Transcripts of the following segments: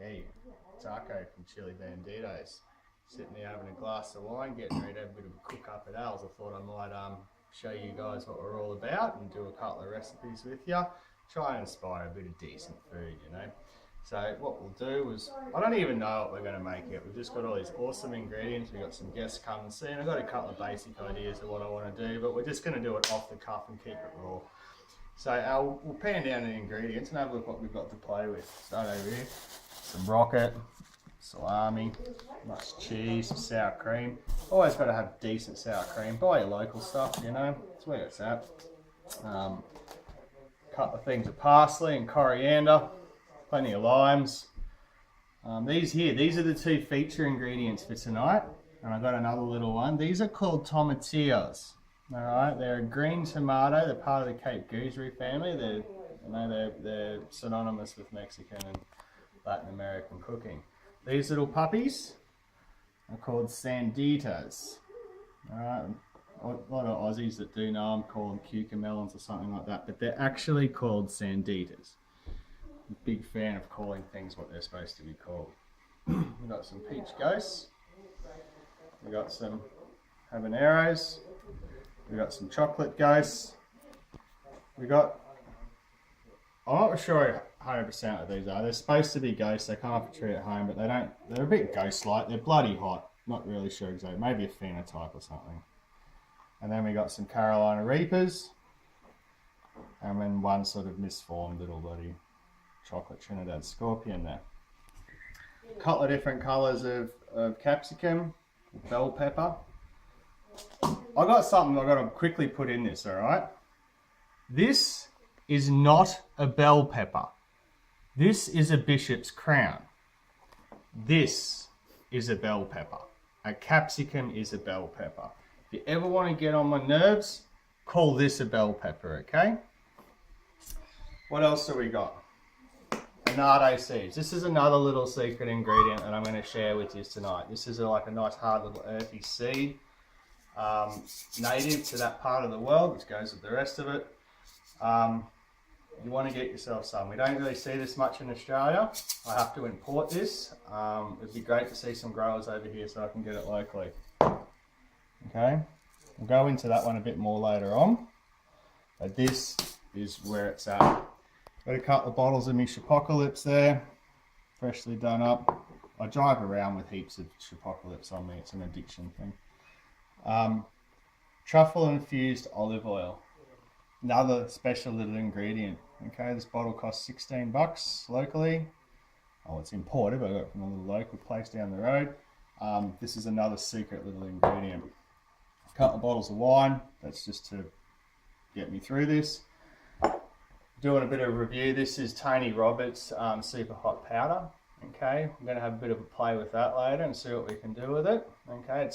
Hey, Taco from Chile Banditos. Sitting there having a glass of wine, getting ready to have a bit of a cook up at Al's. I thought I might show you guys what we're all about and do a couple of recipes with you. Try and inspire a bit of decent food, you know. So what we'll do is, I don't even know what we're going to make it. We've just got all these awesome ingredients. We've got some guests coming soon. I've got a couple of basic ideas of what I want to do, but we're just going to do it off the cuff and keep it raw. So we'll pan down the ingredients and have a look what we've got to play with. Start over here. Some rocket, salami, much cheese, some sour cream. Always got to have decent sour cream. Buy your local stuff, you know. That's where it's at. Couple of things of parsley and coriander. Plenty of limes. These are the two feature ingredients for tonight. And I've got another little one. These are called tomatillos. All right, they're a green tomato. They're part of the Cape Gooseberry family. They're synonymous with Mexican and Latin American cooking. These little puppies are called sanditas. Alright, a lot of Aussies that do know them call them cucamelons or something like that, but they're actually called sanditas. I'm a big fan of calling things what they're supposed to be called. We've got some peach ghosts, we've got some habaneros, we've got some chocolate ghosts, we've got, I'm not sure 100% of these are. They're supposed to be ghosts. They come off a tree at home, but they're a bit ghost-like. They're bloody hot. Not really sure exactly. Maybe a phenotype or something. And then we got some Carolina Reapers. And then one sort of misformed little bloody chocolate Trinidad Scorpion there. A couple of different colours of capsicum, bell pepper. I got something I've got to quickly put in this, alright? This is not a bell pepper. This is a bishop's crown. This is a bell pepper. A capsicum is a bell pepper. If you ever want to get on my nerves, call this a bell pepper, okay? What else do we got? Annatto seeds. This is another little secret ingredient that I'm going to share with you tonight. This is like a nice hard little earthy seed, native to that part of the world, which goes with the rest of it. You want to get yourself some. We don't really see this much in Australia. I have to import this. It'd be great to see some growers over here so I can get it locally. Okay, we'll go into that one a bit more later on. But this is where it's at. Got a couple of bottles of my Chipocalypse there, freshly done up. I drive around with heaps of Chipocalypse on me. It's an addiction thing. Truffle infused olive oil. Another special little ingredient. Okay, this bottle costs 16 bucks locally. Oh, it's imported, but I got it from a little local place down the road. This is another secret little ingredient. A couple of bottles of wine. That's just to get me through this. Doing a bit of review. This is Tony Roberts' super hot powder. Okay, I'm going to have a bit of a play with that later and see what we can do with it. Okay,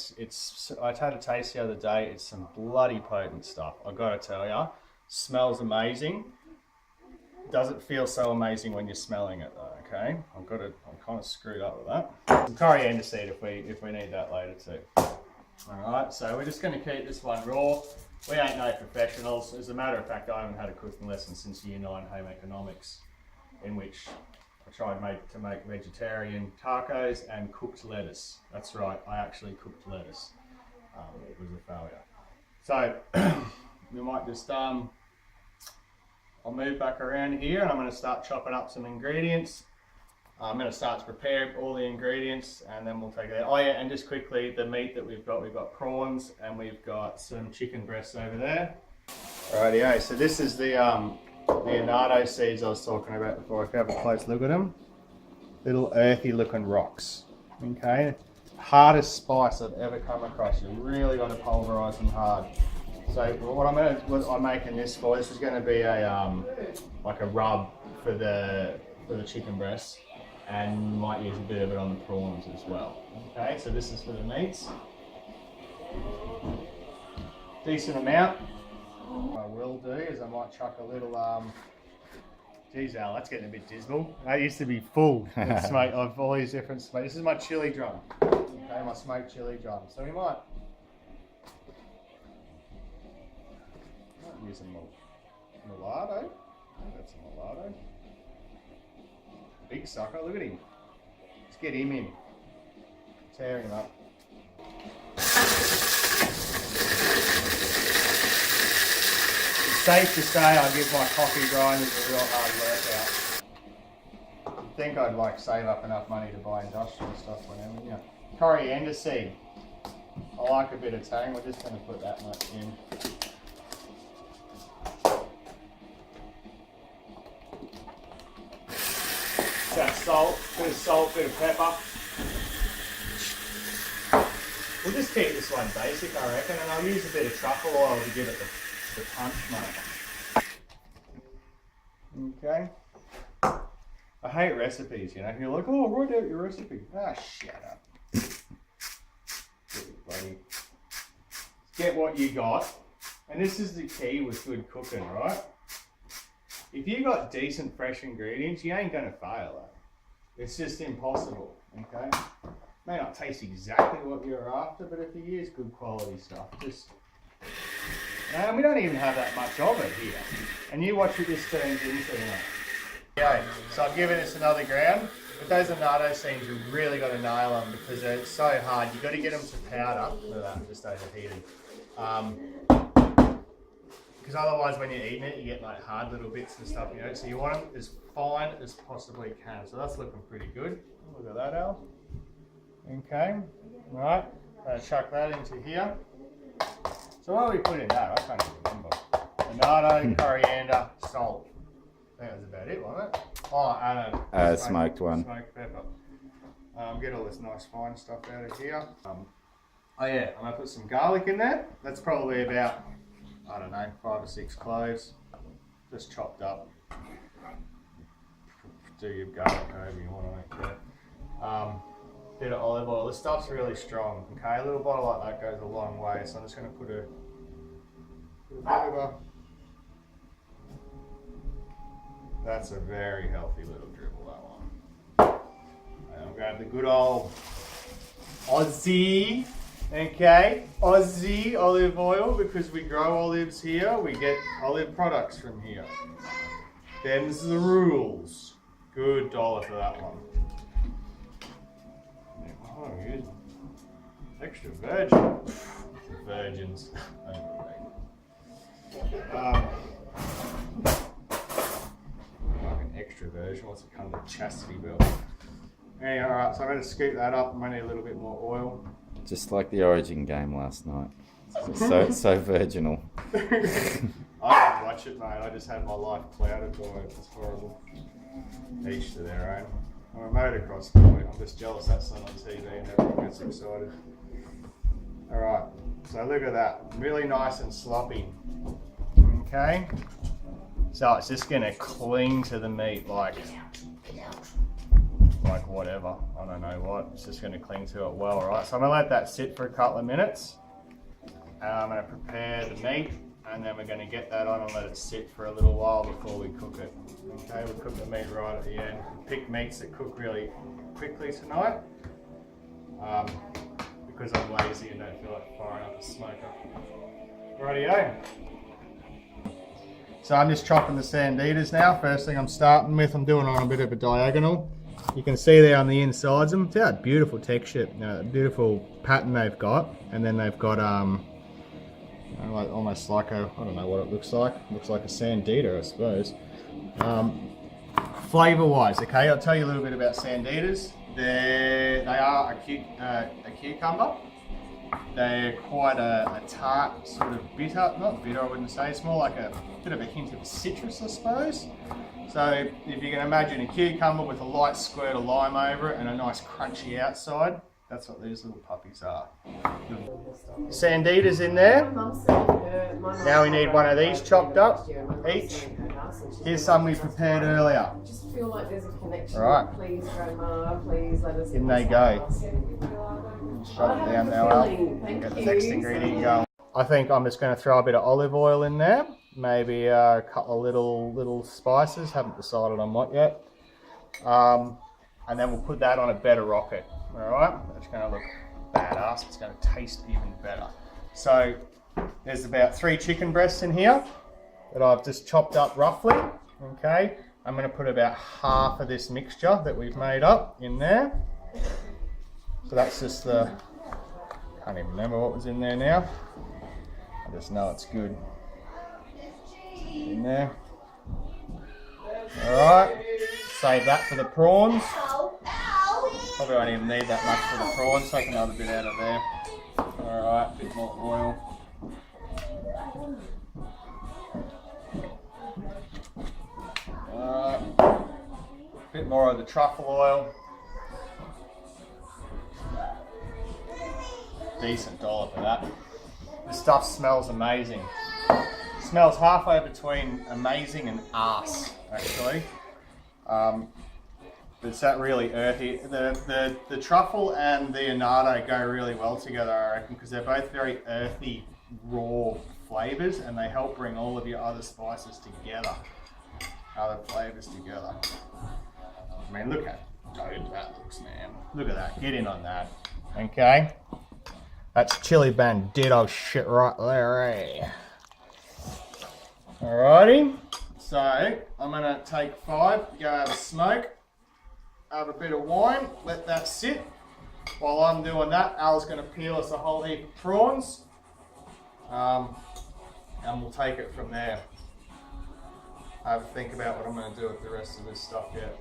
I had a taste the other day. It's some bloody potent stuff. I've got to tell you. Smells amazing. Doesn't feel so amazing when you're smelling it though, okay? I'm kind of screwed up with that. Some coriander seed if we need that later too. Alright, so we're just going to keep this one raw. We ain't no professionals. As a matter of fact, I haven't had a cooking lesson since Year 9 Home Economics, in which I tried to make vegetarian tacos and cooked lettuce. That's right, I actually cooked lettuce. It was a failure. So, we might just, I'll move back around here and I'm going to start chopping up some ingredients. I'm going to start to prepare all the ingredients and then we'll take it out. Oh yeah, and just quickly, the meat that we've got prawns and we've got some chicken breasts over there. Rightio, so this is the annatto seeds I was talking about before. If you have a close look at them, little earthy looking rocks. Okay, hardest spice I've ever come across. You really got to pulverize them hard. So what I'm making this for, this is going to be a like a rub for the chicken breasts, and might use a bit of it on the prawns as well. Okay, so this is for the meats. Decent amount. What I will do is I might chuck a little geez Al, that's getting a bit dismal. That used to be full of smoke of all these different smokes. This is my chili drum. Okay, my smoked chili drum. So we might use a mulatto. That's a mulatto. Big sucker, look at him. get him in. Tear him up. It's safe to say I give my coffee grinders a real hard workout. You'd think I'd like save up enough money to buy industrial stuff for them, wouldn't you? Coriander seed. I like a bit of tang. We're just going to put that much in. That salt, bit of pepper. We'll just keep this one basic, I reckon, and I'll use a bit of truffle oil to give it the punch, mate. Okay. I hate recipes, you know. You're like, oh, write out your recipe. Ah, shut up. Buddy. Get what you got, and this is the key with good cooking, right? If you got decent fresh ingredients, you ain't gonna fail. It's just impossible. Okay, may not taste exactly what you're after, but if you use good quality stuff, just and we don't even have that much of it here. And you watch what this turns into, mate. Okay, so I'm giving this another ground. With those annatto seeds, you've really got to nail them because they're so hard. You've got to get them to powder. Look at that, I'm just overheating. Because otherwise when you're eating it, you get like hard little bits and stuff, you know. So you want them as fine as possibly can. So that's looking pretty good. Look at that, Al. Okay, right. Chuck that into here. So what are we putting in that? I can't even remember. Annatto, coriander, salt. I think that's about it, wasn't it? Oh, and smoked one. Smoked pepper. Get all this nice fine stuff out of here. Oh yeah, I'm gonna put some garlic in there. That's probably about, I don't know, 5 or 6 cloves. Just chopped up. Do your garlic however you want, I don't care. Bit of olive oil. This stuff's really strong. Okay, a little bottle like that goes a long way. So I'm just gonna put a bit of a. That's a very healthy little dribble, that one. And I'll grab the good old Aussie, okay, Aussie olive oil, because we grow olives here, we get olive products from here. Them's the rules. Good dollar for that one. Oh, good. Extra virgin. Virgins. Extra version, what's it come with? Chastity belt. Anyway, alright, so I'm going to scoop that up. I might need a little bit more oil. Just like the Origin game last night. So virginal. I didn't watch it, mate. I just had my life clouded by it. It's horrible. Each to their own. I'm a motocross boy. I'm just jealous that's not on TV and everyone gets excited. Alright, so look at that. Really nice and sloppy. Okay. So it's just going to cling to the meat like whatever. I don't know what. It's just going to cling to it well, right? So I'm going to let that sit for a couple of minutes. I'm going to prepare the meat and then we're going to get that on and let it sit for a little while before we cook it. Okay, we'll cook the meat right at the end. Pick meats that cook really quickly tonight because I'm lazy and don't feel like firing up a smoker. Rightio. So I'm just chopping the sanditas now. First thing I'm starting with, I'm doing on a bit of a diagonal. You can see there on the insides of them, see that beautiful texture, beautiful pattern they've got. And then they've got like almost like a, I don't know what it looks like. It looks like a sandita, I suppose. Flavor wise, okay, I'll tell you a little bit about sanditas. They are a cucumber. They're quite a tart, sort of bitter, not bitter I wouldn't say, it's more like a bit of a hint of citrus I suppose. So if you can imagine a cucumber with a light squirt of lime over it and a nice crunchy outside, that's what these little puppies are. Sanditas in there. Now we need one of these chopped up each. Here's some we prepared earlier. Just feel like there's a connection. Right. Please, Grandma, please let us. In they go. Shut it down now, Al. Get the next ingredient going. I think I'm just going to throw a bit of olive oil in there. Maybe a couple of little spices. Haven't decided on what yet. And then we'll put that on a better rocket. Alright? That's going to look badass. It's going to taste even better. So there's about 3 chicken breasts in here that I've just chopped up roughly. Okay? I'm going to put about half of this mixture that we've made up in there. So that's just the, can't even remember what was in there now. I just know it's good. In there. Alright, save that for the prawns. Probably won't even need that much for the prawns, take another bit out of there. Alright, a bit more oil. Alright, a bit more of the truffle oil. Decent dollop of that. This stuff smells amazing. Smells halfway between amazing and arse, actually. It's that really earthy. The truffle and the annatto go really well together, I reckon, because they're both very earthy, raw flavours, and they help bring all of your other spices together, other flavours together. I mean, look how good that looks, man. Look at that. Get in on that. Okay. That's Chile Banditos shit right there, eh? Alrighty. So, I'm going to take 5, go have a smoke, have a bit of wine, let that sit. While I'm doing that, Al's going to peel us a whole heap of prawns. And we'll take it from there. Have a think about what I'm going to do with the rest of this stuff yet.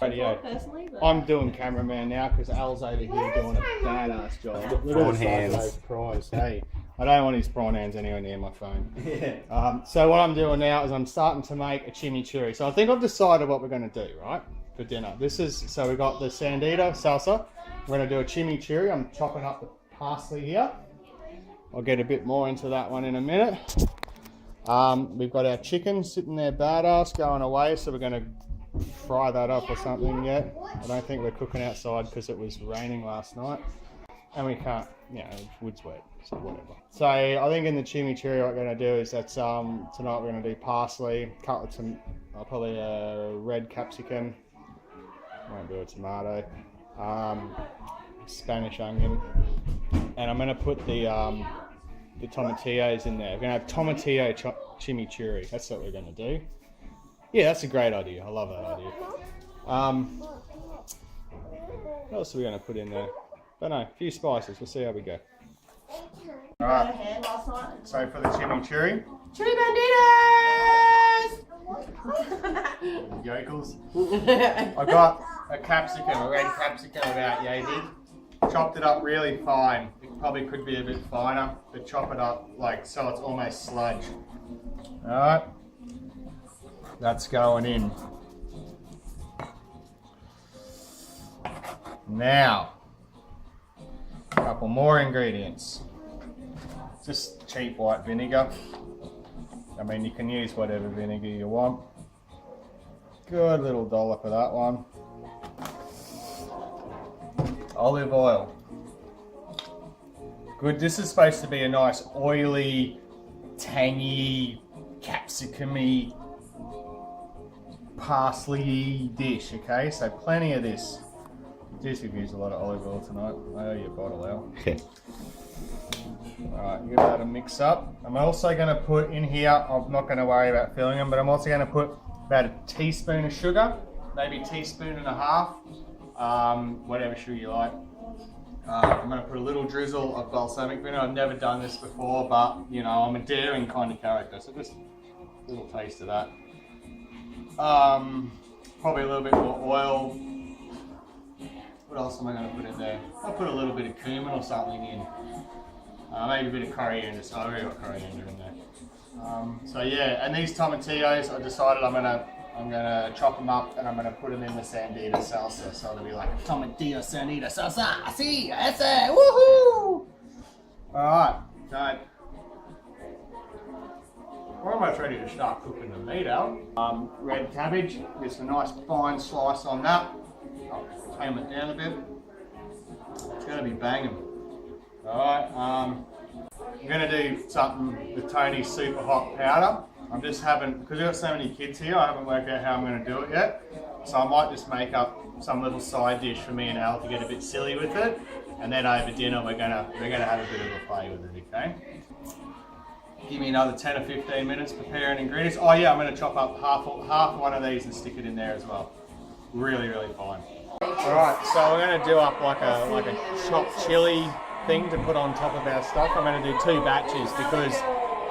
Personally, but I'm doing cameraman now because Al's over here doing a badass job. Look Prawn at the size of hands. those prawns. Hey, I don't want his prawn hands anywhere near my phone. Yeah. So what I'm doing now is I'm starting to make a chimichurri. So I think I've decided what we're going to do, right, for dinner. So we've got the sandita salsa. We're going to do a chimichurri. I'm chopping up the parsley here. I'll get a bit more into that one in a minute. We've got our chicken sitting there badass going away, so we're going to fry that up or something yet. I don't think we're cooking outside because it was raining last night. And we can't, wood's wet, so whatever. So I think in the chimichurri what we're going to do is that tonight we're going to do parsley, cut with some, probably a red capsicum, won't do a tomato, Spanish onion, and I'm going to put the tomatillos in there. We're going to have tomatillo chimichurri. That's what we're going to do. Yeah, that's a great idea. I love that idea. What else are we going to put in there? Don't know. A few spices. We'll see how we go. Alright. So for the chimichurri. Chile Banditos! Yokels. I got a capsicum, a red capsicum about yay big. Chopped it up really fine. It probably could be a bit finer, but chop it up like so it's almost sludge. Alright. That's going in. Now, a couple more ingredients. Just cheap white vinegar. I mean, you can use whatever vinegar you want. Good little dollop of that one. Olive oil. Good, this is supposed to be a nice oily, tangy, capsicum-y, parsley dish, okay? So plenty of this. Geez, we've used a lot of olive oil tonight. I owe you a bottle, Al. Alright, give that a mix up. I'm also going to put in here, I'm not going to worry about filling them, but I'm also going to put about a teaspoon of sugar, maybe a teaspoon and a half, whatever sugar you like. I'm going to put a little drizzle of balsamic vinegar. I've never done this before, but you know, I'm a daring kind of character, so just a little taste of that. Probably a little bit more oil. What else am I going to put in there? I'll put a little bit of cumin or something in. Maybe a bit of coriander. So I already got coriander in there. So yeah, and these tomatillos, I decided I'm gonna chop them up and I'm gonna put them in the sandita salsa. So it'll be like tomatillo sandita salsa. Así, ese, woohoo! All right, so we're almost ready to start cooking the meat out. Red cabbage, just a nice fine slice on that. I'll tame it down a bit. It's gonna be banging. Alright, I'm gonna do something with Tony's super hot powder. I'm just because we've got so many kids here, I haven't worked out how I'm gonna do it yet. So I might just make up some little side dish for me and Al to get a bit silly with it. And then over dinner we're gonna have a bit of a play with it, okay? Give me another 10 or 15 minutes preparing ingredients. Oh yeah, I'm gonna chop up half one of these and stick it in there as well. Really, really fine. Alright, so we're going to do up like a chopped chili thing to put on top of our stuff. I'm going to do 2 batches because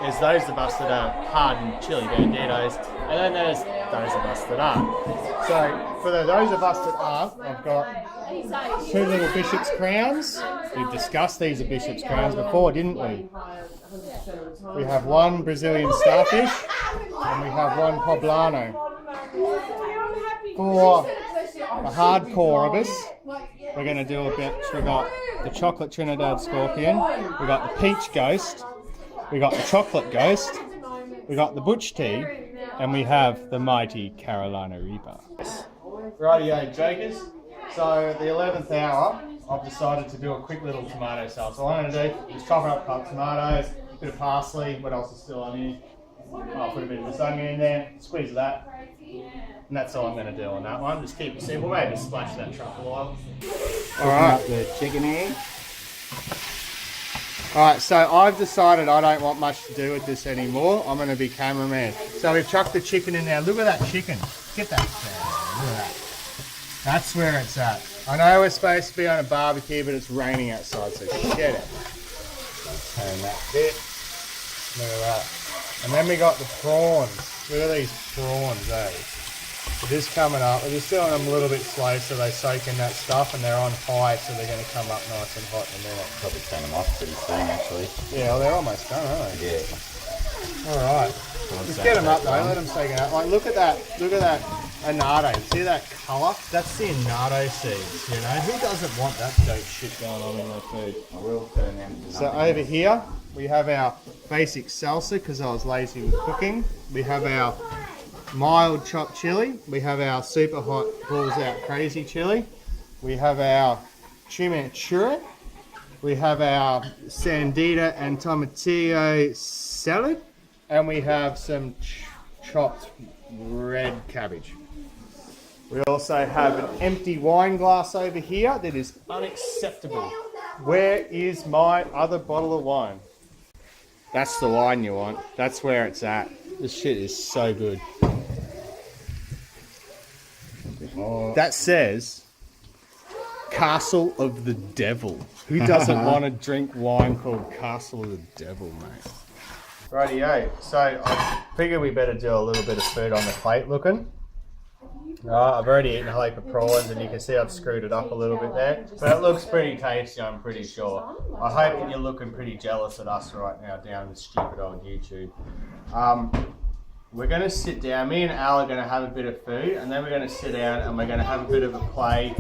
there's those of us that are hardened Chile Banditos, and then there's those of us that aren't. So for those of us that aren't, I've got 2 little bishop's crowns. We've discussed these are bishop's crowns before, didn't we? We have 1 Brazilian starfish, and we have 1 poblano. For the hardcore of us, we're going to do a bit. We've got the chocolate Trinidad scorpion, we've got the peach ghost, we got the chocolate ghost, we got the butch tea, and we have the mighty Carolina Reaper. Rightio, Jakers. So the 11th hour, I've decided to do a quick little tomato salad. So what I'm going to do is chop up cut tomatoes, a bit of parsley. What else is still on here? I'll put a bit of lasagna in there, squeeze that. And that's all I'm going to do on that one. Just keep it simple, maybe splash that truffle oil. Alright. The chicken egg. Alright, so I've decided I don't want much to do with this anymore. I'm going to be cameraman. So we've chucked the chicken in there. Look at that chicken. Get that down. Look at that. That's where it's at. I know we're supposed to be on a barbecue, but it's raining outside, so shit it. Turn that bit. Look at that. And then we got the prawns. Look at these prawns, eh? They're just coming up. We're just doing them a little bit slow so they soak in that stuff, and they're on high, so they're going to come up nice and hot in a minute. Probably turn them off pretty soon, actually. Yeah, well, they're almost done, aren't they? Yeah. All right. Just get them up though. Let them soak it up. Like, look at that. Look at that annatto. See that colour? That's the annatto seeds. You know, who doesn't want that dope shit going on in their food? I will turn them to So over here we have our basic salsa because I was lazy with cooking. We have our mild chopped chili. We have our super hot balls out crazy chili. We have our chimichurri. We have our sandita and tomatillo salad. And we have some chopped red cabbage. We also have an empty wine glass over here that is unacceptable. Where is my other bottle of wine? That's the wine you want. That's where it's at. This shit is so good. That says Castle of the Devil. Who doesn't want to drink wine called Castle of the Devil, mate? Rightio. So I figure we better do a little bit of food on the plate looking. I've already eaten a heap of prawns, and you can see I've screwed it up a little bit there. But it looks pretty tasty, I'm pretty sure. I hope that you're looking pretty jealous at us right now down this stupid old YouTube. We're going to sit down. Me and Al are going to have a bit of food, and then we're going to sit down and we're going to have a bit of a play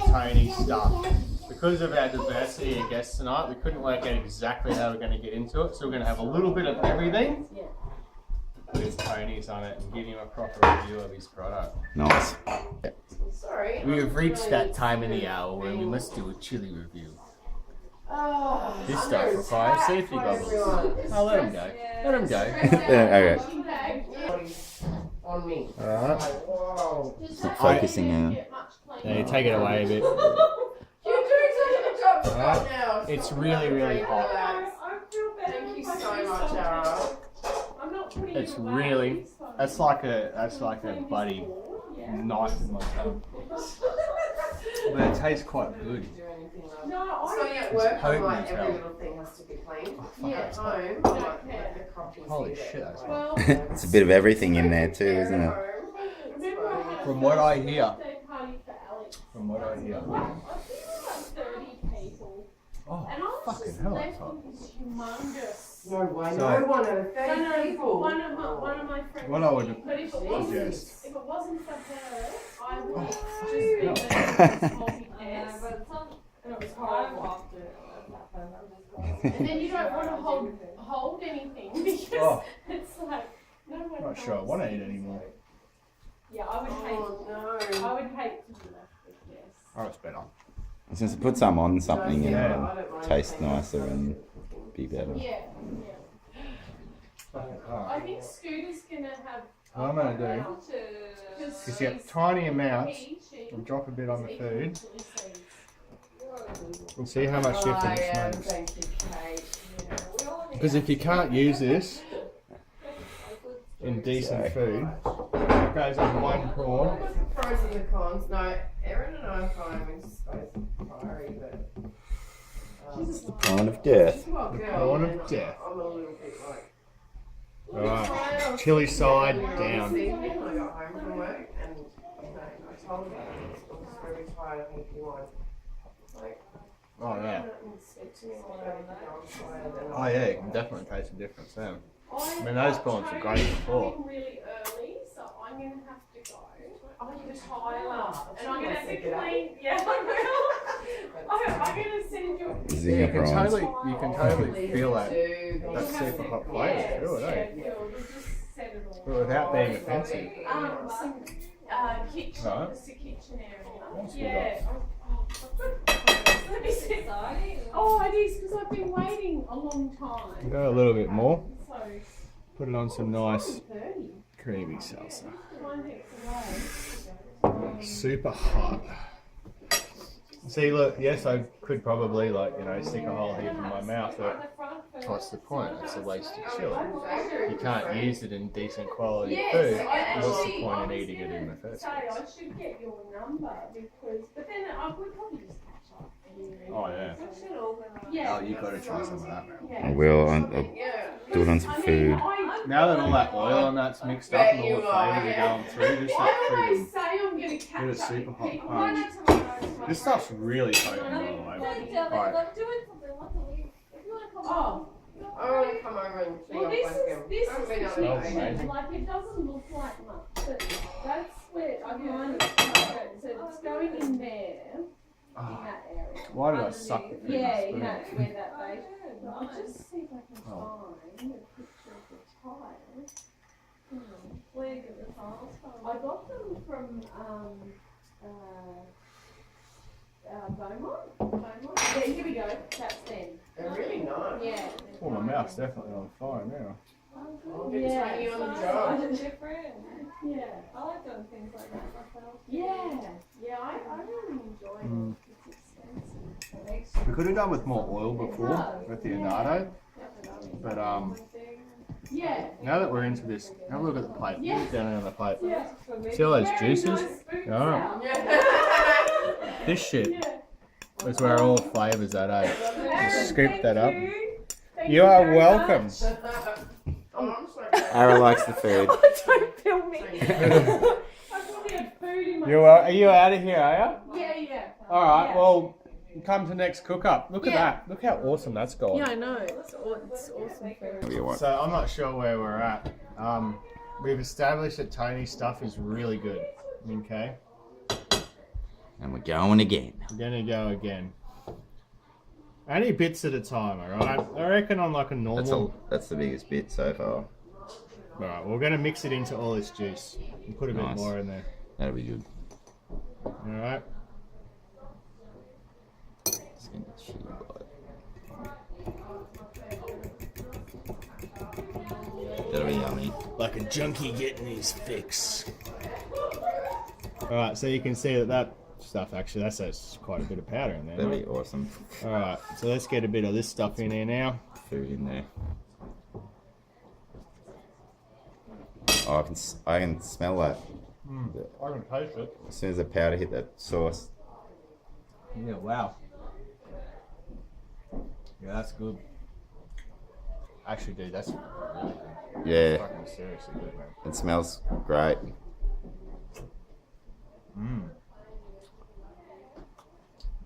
Tony stuff. Because of our diversity of guests tonight, we couldn't work out exactly how we're going to get into it. So we're going to have a little bit of everything with Tony's on it and give him a proper review of his product. Nice. Sorry. We have reached that time in the hour where we must do a chili review. This stuff requires safety goggles. Oh, let him go. Let him go. Okay. On me. Alright. Whoa. It's not focusing now. Yeah, you take it away a bit. You're doing such a good job right now. It's really, really hot. Thank you so much, Ara. It's really, that's like a bloody knife in my tongue. But it tastes quite good. So yeah, at work, I'm potent like, as every hell. little thing has to be clean. Yeah, At home, I'm like the coffee. Holy shit, that's hot. It's a bit of everything in there too, isn't it? From what I hear, oh, fucking hell, that's hot. No way, So- no one out of 30 people. One of my friends. What I would But if it suggest. wasn't for her, I would have just fucking been a multi-pass. And it was horrible. And then you don't want to hold anything because Oh. it's like no one. I'm not sure I want to eat anymore. Yeah, I would hate. Oh I would hate to do that. Yes. Oh, it's better. Since put some on something and Yeah. it'll taste nicer and be better. Yeah. Fucking I hot. think Scooter's gonna have. What I'm going to do Because is get tiny amounts and drop a bit on the food and see how much difference it makes. Thank you, Kate. Because if you can't use this in decent food, it goes on one prawn. Pros and the cons. No, Erin and I time is supposed to be fiery, but. The pawn of death. The pawn of death. I'm a little bit like. Alright, chili side down. This evening I got home from work and I told her I was very tired. I think you want like. Oh yeah. Speak to me more about it. I'm tired and Oh yeah, you can definitely taste the difference there. I mean, those prawns were great before. I'm really early, so I'm going to have to go. I'm tired. And I'm going to have to clean. Yeah, I'm going to send you a Yeah, Zinger prawns. you can totally feel that super hot flavour through it, eh? Yeah, we'll just set it all. But without being offensive. Some kitchen, Right. just a kitchen area. That's good. Yeah. Let me see. Oh, it is because I've been waiting a long time. Go a little bit more. So, Put it on some nice 30. creamy salsa. Find it away. Super hot. See, look, yes, I could probably, like, you know, stick a whole heap in my mouth, but what's the point? It's a waste of chili. You can't use it in decent quality food. What's the point in eating it in the first Say, place? I should get your number because, but then I would probably just catch up. Oh, yeah. Yeah. Oh, you've got to try some of that, man. I will. I'll do it on some food. Now that all that oil on that's mixed up and all the flavours are going through, just that I always freaking... say I'm going to catch Get a up super with hot people. punch. This stuff's really potent, by the way. Alright. Oh, I want to come over and see well, this I haven't been is able to smells eat. amazing. like it doesn't look like much, but that's where I find it's quite good. So it's going in there, in that area. Why did I suck the freaking Yeah, spoon? in that where that base. I'll just see if I can Oh. find a picture of the tile. Where did you get the tiles from? I got them from Beaumont. Yeah, here we go. That's them. They're really nice. Yeah. Oh, my mouth's definitely on fire now. I'll get Tony on the job. Different. Yeah. I like doing things like that myself. Yeah. Yeah, I really enjoy it. It's expensive. We could have done with more oil before with the annatto, but Yeah. now that we're into this, have a look at the plate. Yeah. Look down on the plate. Yeah. See all those Very juices? nice food Yeah. sound. This shit Yeah. is where all flavours at, eh? Aaron, Scoop thank that up. you. Thank You are very welcome. much. Oh, I'm sorry. Ara likes the food. Don't film me. I probably had food in my. Are you out of here, are you? Yeah. Alright, Yeah. well, come to next cook up. Look at Yeah. that. Look how awesome that's gone. Yeah, I know. It's awesome food. What do you want? So I'm not sure where we're at. We've established that Tony's stuff is really good. Okay, And we're going again. we're gonna go again. Only bits at a time, alright? I reckon on like a normal. That's the biggest bit so far. Alright, we're gonna mix it into all this juice and put a bit Nice. more in there. That'll be good. Alright. Just gonna chew it. That'll be yummy. Like a junkie getting his fix. Alright, so you can see that stuff actually, that's quite a bit of powder in there. That'll be awesome. Alright, so let's get a bit of this stuff in here now. Food in there. Oh, I can smell that. I can taste it. As soon as the powder hit that sauce. Yeah, wow. Yeah, that's good. Actually, dude, that's really good. Yeah, Fucking seriously good, man. it smells great.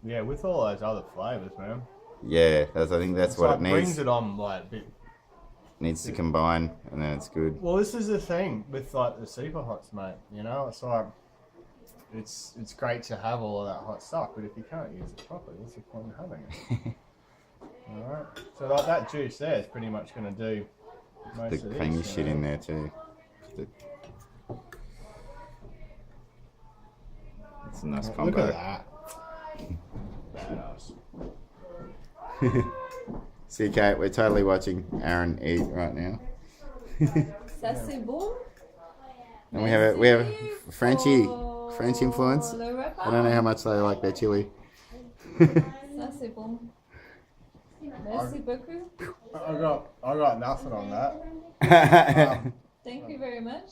Yeah, with all those other flavours, man. Yeah, I think that's what it brings needs. it on like a bit. Needs to combine, and then it's good. Well, this is the thing with like the super hots, mate. You know, it's like it's great to have all of that hot stuff, but if you can't use it properly, what's the point in having it? All right. So like that juice there is pretty much going to do most The of this. creamy you shit know? in there too. It's a nice Look combo. at that. Badass. See, Kate, we're totally watching Aaron eat right now. Ça c'est bon. And we have a French influence. Le repas. I don't know how much they like their chili. Ça c'est bon. Merci beaucoup. I got nothing on that. Thank you very much.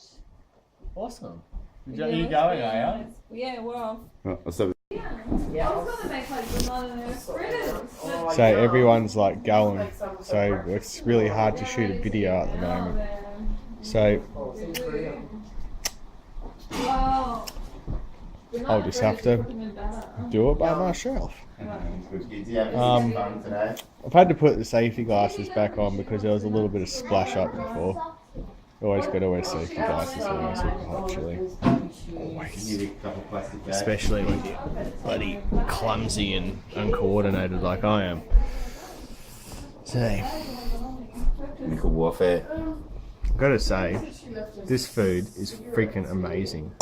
Awesome. Yeah, Are you it's going, very are you? nice. Yeah, we're off. What's up? Yeah. Yeah. I was gonna make like banana fritters. So everyone's like going. So it's really hard to shoot a video at the moment. So Wow. I'll just have to do it by myself. I've had to put the safety glasses back on because there was a little bit of splash up before. Always got to wear safety glasses when I'm super hot chili. Always. Especially when you're bloody clumsy and uncoordinated like I am. So, Chemical warfare. I've got to say, this food is freaking amazing.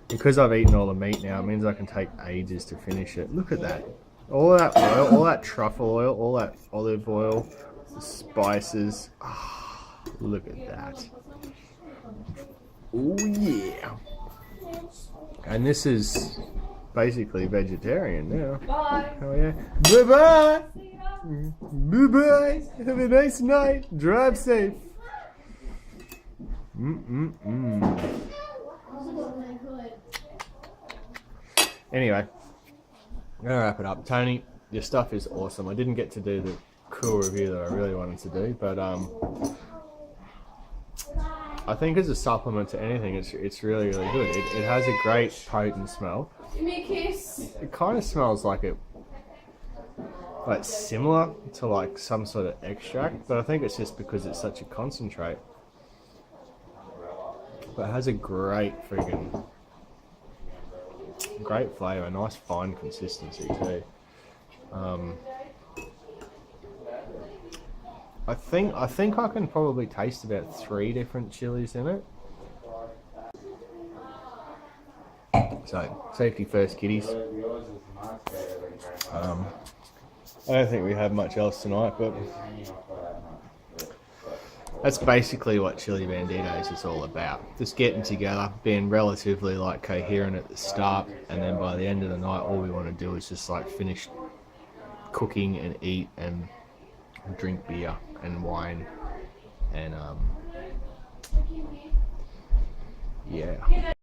Because I've eaten all the meat now, it means I can take ages to finish it. Look at that. All of that oil, all that truffle oil, all that olive oil, the spices. Ah, look at that. Oh yeah. And this is basically vegetarian now. Bye. Oh yeah. Bye-bye. Bye-bye. Have a nice night. Drive safe. Anyway, I'm gonna wrap it up. Tony, your stuff is awesome. I didn't get to do the cool review that I really wanted to do, but I think as a supplement to anything, it's really good. It has a great potent smell. Give me a kiss. It kind of smells like similar to like some sort of extract, but I think it's just because it's such a concentrate. But it has a great flavour, nice fine consistency too. I think I can probably taste about 3 different chilies in it. So safety first, kiddies. I don't think we have much else tonight, but that's basically what Chile Banditos is all about. Just getting together, being relatively like coherent at the start, and then by the end of the night, all we want to do is just like finish cooking and eat and drink beer and wine and yeah.